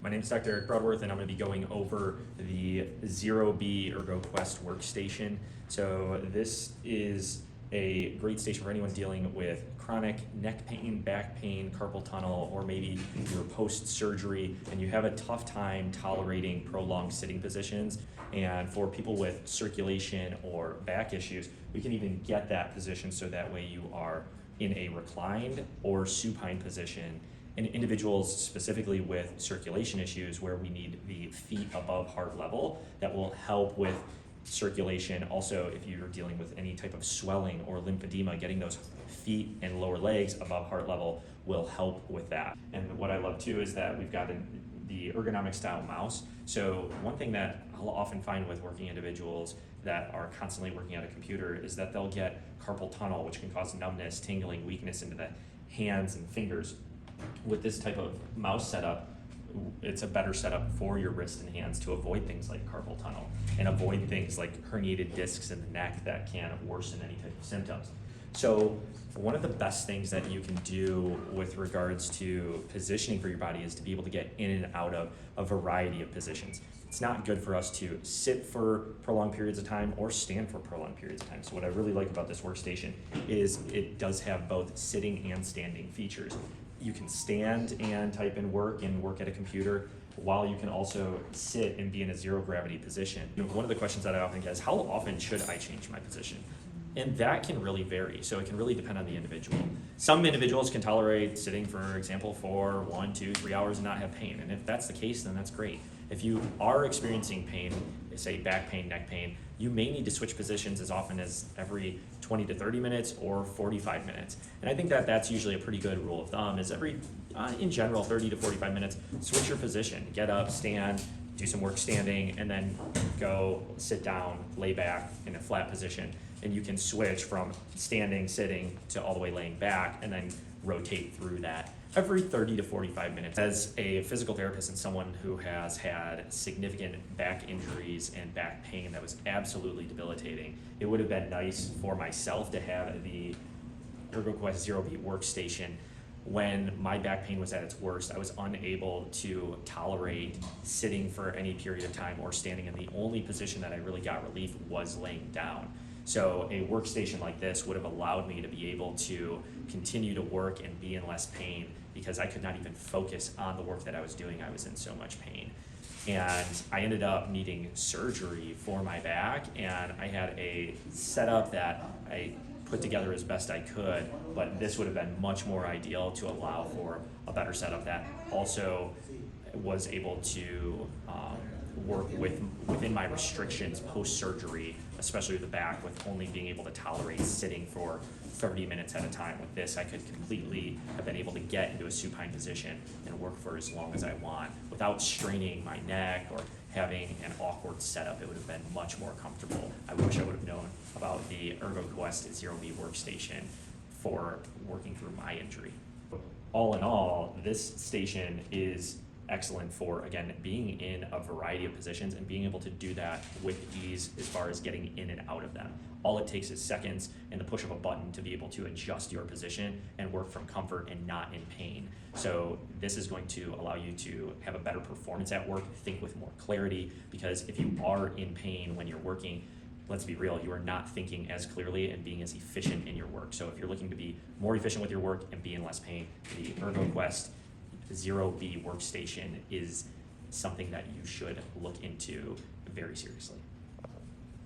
My name is Dr. Eric Broadworth, and I'm going to be going over the 0B ErgoQuest workstation. So this is a great station for anyone dealing with chronic neck pain, back pain, carpal tunnel, or maybe you're post-surgery and you have a tough time tolerating prolonged sitting positions. And for people with circulation or back issues, we can even get that position so that way you are in a reclined or supine position. And individuals specifically with circulation issues where we need the feet above heart level, that will help with circulation. Also, if you're dealing with any type of swelling or lymphedema, getting those feet and lower legs above heart level will help with that. And what I love too is that we've got the ergonomic style mouse. So one thing that I'll often find with working individuals that are constantly working at a computer is that they'll get carpal tunnel, which can cause numbness, tingling, weakness into the hands and fingers. With this type of mouse setup, it's a better setup for your wrists and hands to avoid things like carpal tunnel and avoid things like herniated discs in the neck that can worsen any type of symptoms. So one of the best things that you can do with regards to positioning for your body is to be able to get in and out of a variety of positions. It's not good for us to sit for prolonged periods of time or stand for prolonged periods of time. So what I really like about this workstation is it does have both sitting and standing features. You can stand and type in work and work at a computer, while you can also sit and be in a zero gravity position. One of the questions that I often get is, how often should I change my position? And that can really vary, so it can really depend on the individual. Some individuals can tolerate sitting, for example, for 1, 2, 3 hours and not have pain, and if that's the case, then that's great. If you are experiencing pain, say back pain, neck pain, you may need to switch positions as often as every 20 to 30 minutes or 45 minutes. And I think that that's usually a pretty good rule of thumb, is in general, 30 to 45 minutes, switch your position, get up, stand, do some work standing, and then go sit down, lay back in a flat position. And you can switch from standing, sitting, to all the way laying back, and then rotate through that every 30 to 45 minutes. As a physical therapist and someone who has had significant back injuries and back pain that was absolutely debilitating, it would have been nice for myself to have the ErgoQuest 0B workstation. When my back pain was at its worst, I was unable to tolerate sitting for any period of time or standing, and the only position that I really got relief was laying down. So a workstation like this would have allowed me to be able to continue to work and be in less pain, because I could not even focus on the work that I was doing. I was in so much pain. And I ended up needing surgery for my back, and I had a setup that I put together as best I could, but this would have been much more ideal to allow for a better setup that also was able to work within my restrictions post-surgery, especially with the back, with only being able to tolerate sitting for 30 minutes at a time. With this, I could completely have been able to get into a supine position and work for as long as I want without straining my neck or having an awkward setup. It would have been much more comfortable. I wish I would have known about the ErgoQuest 0B workstation for working through my injury. All in all, this station is excellent for, again, being in a variety of positions and being able to do that with ease as far as getting in and out of them. All it takes is seconds and the push of a button to be able to adjust your position and work from comfort and not in pain. So this is going to allow you to have a better performance at work, think with more clarity, because if you are in pain when you're working, let's be real, you are not thinking as clearly and being as efficient in your work. So if you're looking to be more efficient with your work and be in less pain, the ErgoQuest 0B workstation is something that you should look into very seriously.